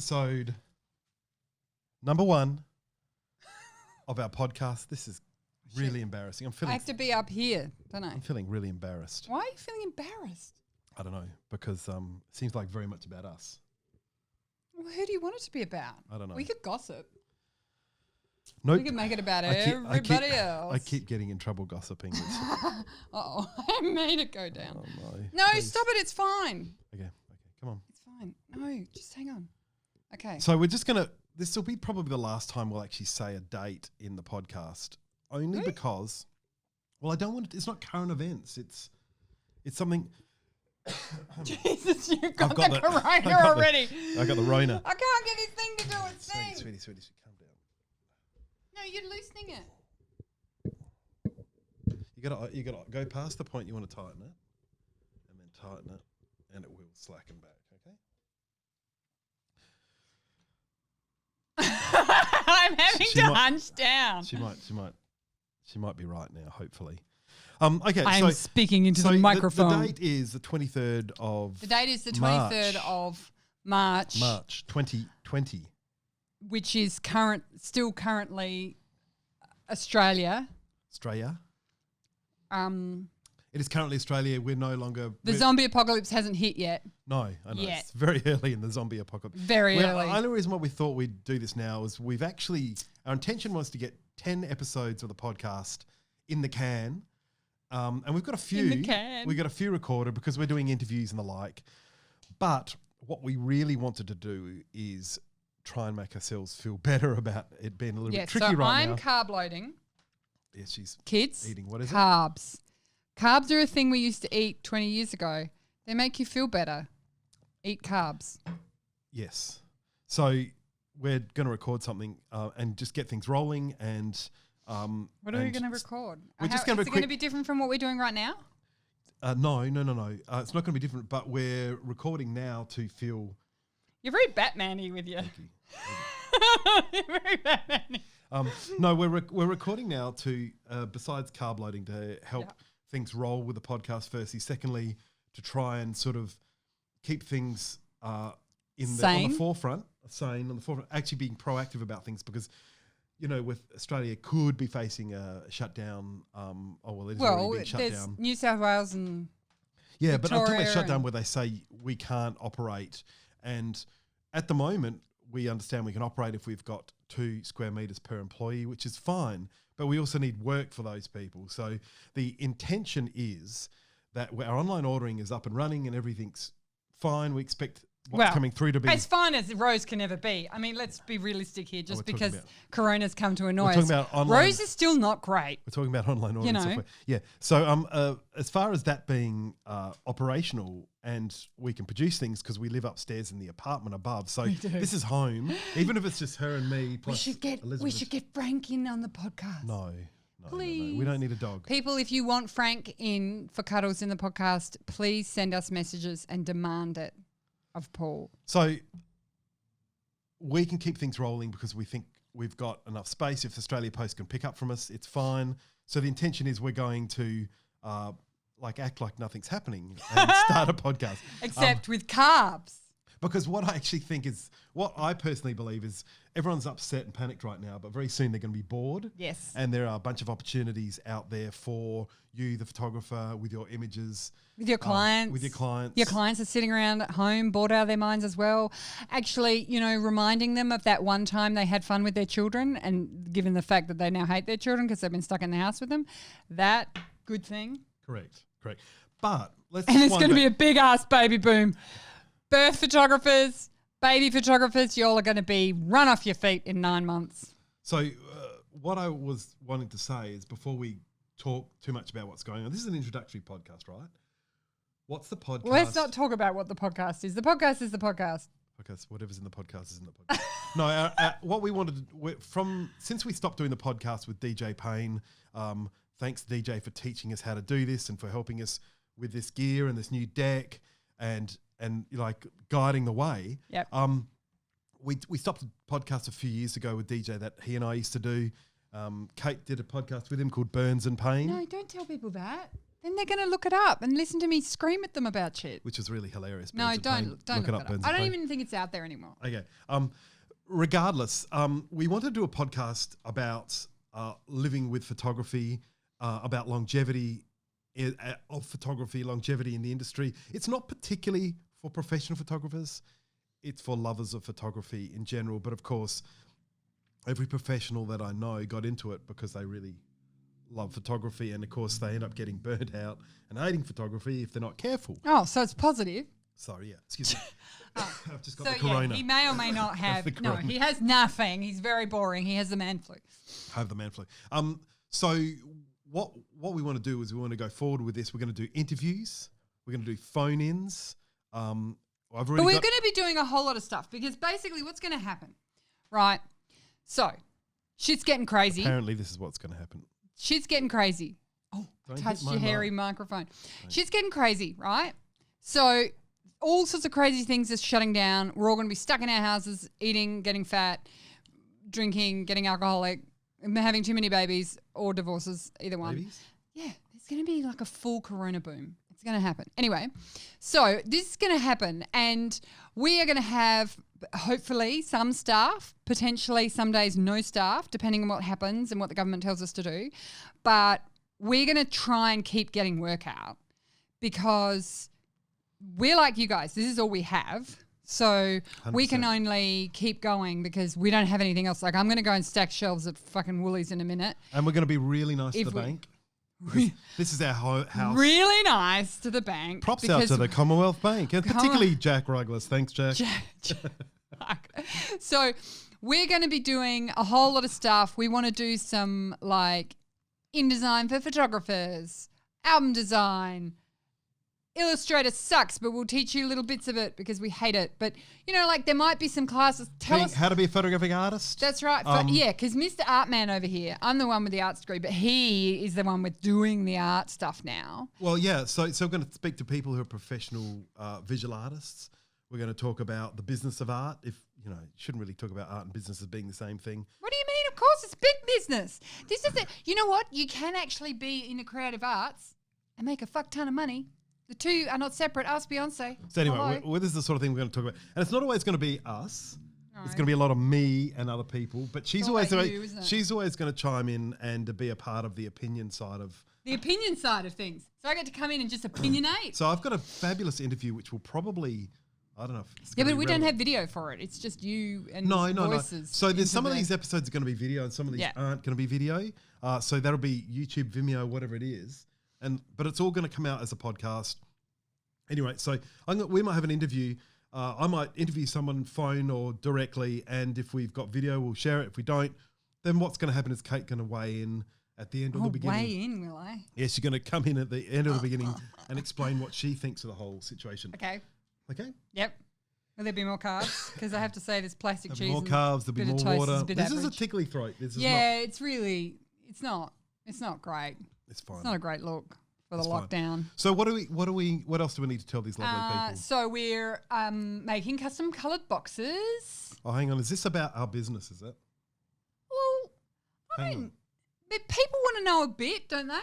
episode number 1 of our podcast. This is really embarrassing. I have to be up here, don't I? I'm feeling really embarrassed. Why are you feeling embarrassed? I don't know, because it seems like very much about us. Well, who do you want it to be about? I don't know. We could gossip. Nope. We could make it about everybody else. I keep getting in trouble gossiping. Uh-oh, I made it go down. Oh, no. No, Please. stop it. It's fine. Okay, come on. It's fine. No, just hang on. Okay. So we're just going to, this will be probably the last time we'll actually say a date in the podcast, only because, well, I don't want it, it's not current events. It's something. Jesus, you've got the corona already. I got the Rona. I can't get this thing to do its thing. Sweetie, calm down. No, you're loosening it. You gotta go past the point you want to tighten it, and then tighten it, and it will slacken back. Okay. I'm having to hunch down. She might be right now. Hopefully. Okay. I'm speaking into the microphone. The date is the 23rd of. The date is the 23rd of March. March 2020. Which is still currently Australia. Australia. It is currently Australia. We're no longer. The zombie apocalypse hasn't hit yet. No, I know. Yet. It's very early in the zombie apocalypse. Very early. The only reason why we thought we'd do this now is our intention was to get 10 episodes of the podcast in the can. And we've got a few. In the can. We've got a few recorded because we're doing interviews and the like. But what we really wanted to do is try and make ourselves feel better about it being a little bit tricky right now. I'm carb loading. Yeah, she's Kids, eating. What is carbs. It? Carbs are a thing we used to eat 20 years ago. They make you feel better. Eat carbs. Yes. So we're going to record something and just get things rolling. And what are we going to record? We're just going to. Is it going to be different from what we're doing right now? No. It's not going to be different. But we're recording now to feel. You're very Batman-y with you. Thank you. You're very Batman-y. No, we're recording now to besides carb loading to help things roll with the podcast. Firstly, secondly, to try and sort of keep things on the forefront, actually being proactive about things because, with Australia could be facing a shutdown. It is already been shut there's down. New South Wales and Victoria, but I'm talking about shutdown where they say we can't operate, and at the moment we understand we can operate if we've got 2 square meters per employee, which is fine, but we also need work for those people. So the intention is that our online ordering is up and running and everything's fine. We expect what's coming through to be as fine as Rose can ever be. I mean, let's be realistic here. Just because Corona's come to annoy us, Rose is still not great. We're talking about online ordering software. Yeah. So as far as that being operational and we can produce things because we live upstairs in the apartment above. So this is home, even if it's just her and me. Plus we should get Frank in on the podcast. No. Please. No. We don't need a dog. People, if you want Frank in for cuddles in the podcast, please send us messages and demand it of Paul. So we can keep things rolling because we think we've got enough space. If Australia Post can pick up from us, it's fine. So the intention is we're going to act like nothing's happening and start a podcast. Except with carbs. Because what I personally believe is everyone's upset and panicked right now, but very soon they're going to be bored. Yes. And there are a bunch of opportunities out there for you, the photographer, with your images. With your clients. Your clients are sitting around at home, bored out of their minds as well. Actually, reminding them of that one time they had fun with their children, and given the fact that they now hate their children because they've been stuck in the house with them, that good thing. Correct. But let's and it's going to be a big ass baby boom. Birth photographers, baby photographers, you all are going to be run off your feet in 9 months. So what I was wanting to say is before we talk too much about what's going on, this is an introductory podcast, right? What's the podcast? Let's not talk about what the podcast is. The podcast is the podcast. Okay, so whatever's in the podcast is in the podcast. No, what we wanted since we stopped doing the podcast with DJ Payne, thanks DJ for teaching us how to do this and for helping us with this gear and this new deck and guiding the way. Yep. We stopped a podcast a few years ago with DJ that he and I used to do. Kate did a podcast with him called Burns and Pain. No, don't tell people that. Then they're going to look it up and listen to me scream at them about shit. Which is really hilarious. No, don't look it up. I don't even think it's out there anymore. Okay. Regardless, we want to do a podcast about living with photography, about longevity of photography, longevity in the industry. It's not particularly for professional photographers. It's for lovers of photography in general. But of course, every professional that I know got into it because they really love photography. And of course, they end up getting burnt out and hating photography if they're not careful. Oh, so it's positive. Sorry, yeah. Excuse me. I've just got the corona. Yeah, he may or may not have. No, he has nothing. He's very boring. He has the man flu. I have the man flu. So what we want to do is we want to go forward with this. We're going to do interviews. We're going to do phone-ins. But we're going to be doing a whole lot of stuff because basically what's going to happen, right? So shit's getting crazy. Apparently this is what's going to happen. Shit's getting crazy. Oh, touched your hairy microphone. Shit's getting crazy, right? So all sorts of crazy things are shutting down. We're all going to be stuck in our houses, eating, getting fat, drinking, getting alcoholic, having too many babies or divorces, either one. Babies? Yeah, there's going to be like a full corona boom. It's going to happen. Anyway, so this is going to happen and we are going to have hopefully some staff, potentially some days no staff, depending on what happens and what the government tells us to do. But we're going to try and keep getting work out because we're like you guys. This is all we have. So 100%. We can only keep going because we don't have anything else. Like I'm going to go and stack shelves at fucking Woolies in a minute. And we're going to be really nice to the bank. This is our house. Really nice to the bank. Props out to the Commonwealth Bank and particularly Jack Ruggles. Thanks, Jack. So we're going to be doing a whole lot of stuff. We want to do some like InDesign for photographers, album design. Illustrator sucks, but we'll teach you little bits of it because we hate it. But, you know, like there might be some classes. Tell us how to be a photographic artist. That's right. Yeah, because Mr. Artman over here, I'm the one with the arts degree, but he is the one with doing the art stuff now. Well, yeah. So we're going to speak to people who are professional visual artists. We're going to talk about the business of art. If, you know, shouldn't really talk about art and business as being the same thing. What do you mean? Of course, it's big business. This is it. You know what? You can actually be in the creative arts and make a fuck ton of money. The two are not separate. Ask Beyonce. So anyway, this is the sort of thing we're going to talk about. And it's not always going to be us. No. It's going to be a lot of me and other people. But she's always going to chime in and be a part of the opinion side of... The opinion side of things. So I get to come in and just opinionate. So I've got a fabulous interview which will probably... I don't know if it's but we don't have video for it. It's just you and voices. No. So there's some of these episodes are going to be video and some of these aren't going to be video. So that'll be YouTube, Vimeo, whatever it is. But it's all going to come out as a podcast. Anyway, so we might have an interview. I might interview someone phone or directly, and if we've got video, we'll share it. If we don't, then what's going to happen is Kate going to weigh in at the end or the beginning. Weigh in, will I? Yeah, she's going to come in at the end of the beginning and explain what she thinks of the whole situation. Okay. Okay? Yep. Will there be more carbs? Because I have to say there's plastic cheese. More carbs, there'll be more water. This is a tickly throat. It's not great. It's fine. It's not a great look for the lockdown. Fine. So what else do we need to tell these lovely people? So we're making custom coloured boxes. Oh, hang on. Is this about our business, is it? Well, I mean, people want to know a bit, don't they?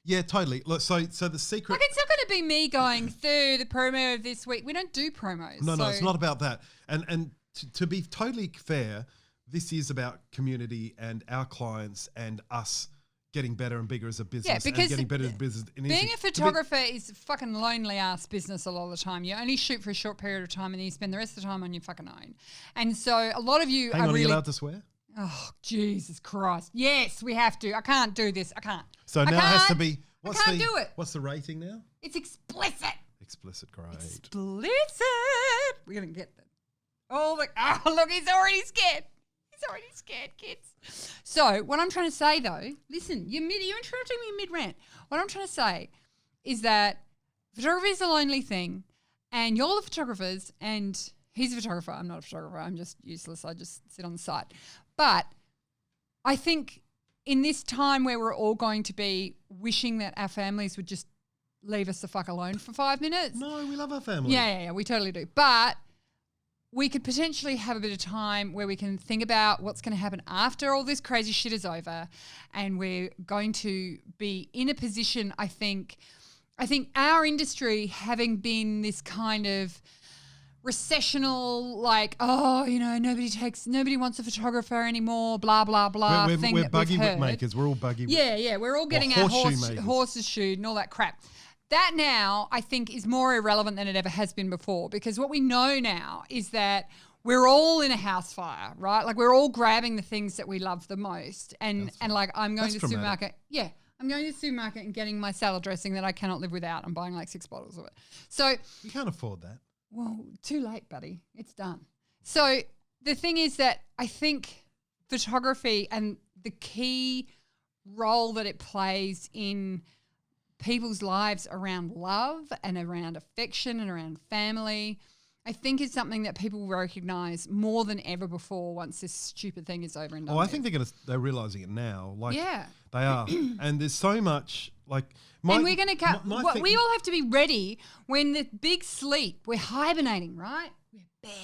Yeah, totally. Look, so the secret... Like, it's not going to be me going through the promo of this week. We don't do promos. No, it's not about that. And to be totally fair, this is about community and our clients and us getting better and bigger as a business. Yeah, because and getting better as a business. Being a photographer is a fucking lonely ass business a lot of the time. You only shoot for a short period of time and then you spend the rest of the time on your fucking own. And so a lot of you are you allowed to swear? Oh, Jesus Christ. Yes, we have to. I can't do this. I can't. So now it has to be... I can't do it. What's the rating now? It's explicit. Explicit, great. Explicit. We're going to get that. Oh, look, he's already scared. He's already scared, kids. So what I'm trying to say, though, listen, you're interrupting me mid-rant. What I'm trying to say is that photography is a lonely thing, and you're the photographers, and he's a photographer. I'm not a photographer. I'm just useless. I just sit on the side. But I think in this time where we're all going to be wishing that our families would just leave us the fuck alone for 5 minutes. No, we love our family. Yeah, we totally do. But we could potentially have a bit of time where we can think about what's going to happen after all this crazy shit is over, and we're going to be in a position, I think our industry, having been this kind of recessional, like, nobody wants a photographer anymore, blah, blah, blah. We're buggy whip makers. We're all buggy whip. Yeah. We're all getting our horses shoed and all that crap. That now, I think, is more irrelevant than it ever has been before, because what we know now is that we're all in a house fire, right? Like, we're all grabbing the things that we love the most. And like, I'm going to the supermarket. Yeah. I'm going to the supermarket and getting my salad dressing that I cannot live without. I'm buying like 6 bottles of it. So you can't afford that. Well, too late, buddy. It's done. So the thing is that I think photography and the key role that it plays in people's lives around love and around affection and around family, I think is something that people recognize more than ever before once this stupid thing is over and done. Oh, I think they're realizing it now. Like, yeah, they are. And there's so much like. And we're going to we all have to be ready when the big sleep. We're hibernating, right? We're bears.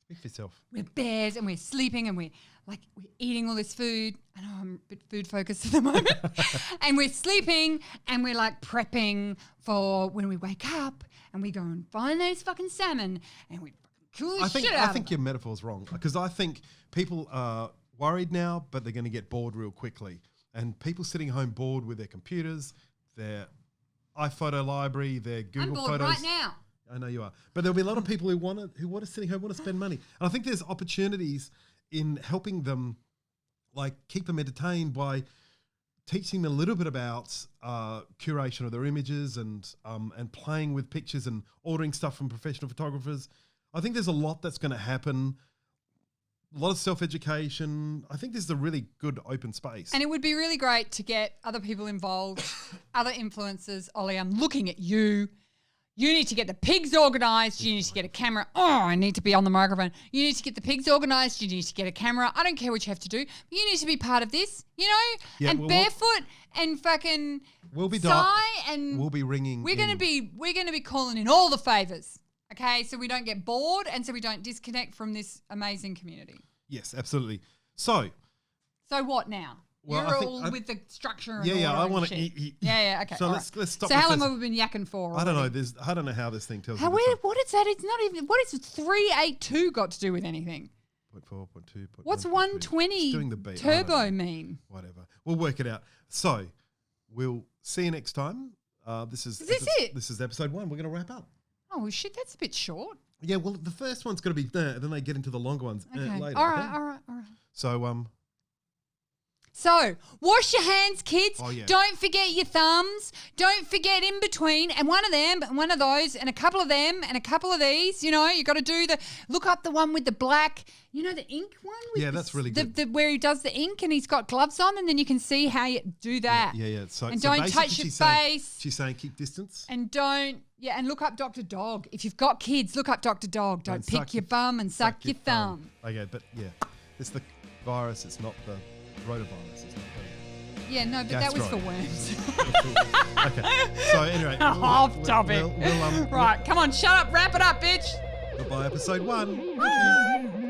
Speak for yourself. We're bears, and we're sleeping, and we're eating all this food. I know I'm a bit food focused at the moment. And we're sleeping, and we're like prepping for when we wake up, and we go and find those fucking salmon, and we kill the shit out of them. I think your metaphor's wrong, because I think people are worried now, but they're going to get bored real quickly. And people sitting home bored with their computers, their iPhoto library, their Google Photos. I'm bored right now. I know you are. But there'll be a lot of people who want to sitting home, want to spend money. And I think there's opportunities in helping them, like, keep them entertained by teaching them a little bit about curation of their images and playing with pictures and ordering stuff from professional photographers. I think there's a lot that's going to happen. A lot of self-education. I think this is a really good open space. And it would be really great to get other people involved, other influencers. Ollie, I'm looking at you. You need to get the pigs organised. You need to get a camera. Oh, I need to be on the microphone. You need to get the pigs organised. You need to get a camera. I don't care what you have to do. But you need to be part of this, Yeah, and barefoot and fucking we'll be and we'll be ringing. We're going to be calling in all the favours. Okay, so we don't get bored and so we don't disconnect from this amazing community. Yes, absolutely. So what now? Well, You're all with the structure and yeah, order I want to. Okay. Yeah. So let's stop. So how long have we been yakking for? I don't know. I don't know how this thing tells you. What is that? It's not even. What is 382 got to do with anything? 0.4, 0.2, 0.1. What's 120 doing the beat. turbo mean? Whatever. We'll work it out. So we'll see you next time. Is this it? This is episode 1. We're going to wrap up. Oh shit, that's a bit short. Yeah, well, the first one's going to be there, and then they get into the longer ones later. All right. So, wash your hands, kids. Oh, yeah. Don't forget your thumbs. Don't forget in between. And one of them, and one of those, and a couple of them, and a couple of these. You got to do look up the one with the black, the ink one? Yeah, that's really good. Where he does the ink and he's got gloves on, and then you can see how you do that. Yeah. And don't touch your face. She's saying keep distance. And don't, and look up Dr. Dog. If you've got kids, look up Dr. Dog. Don't pick your bum and suck your thumb. Okay, but yeah, it's the virus. It's not the rotavirus. It's not the Yeah, no, but that was for worms. Okay, so anyway. Off topic. Right, come on, shut up, wrap it up, bitch. Goodbye, episode 1.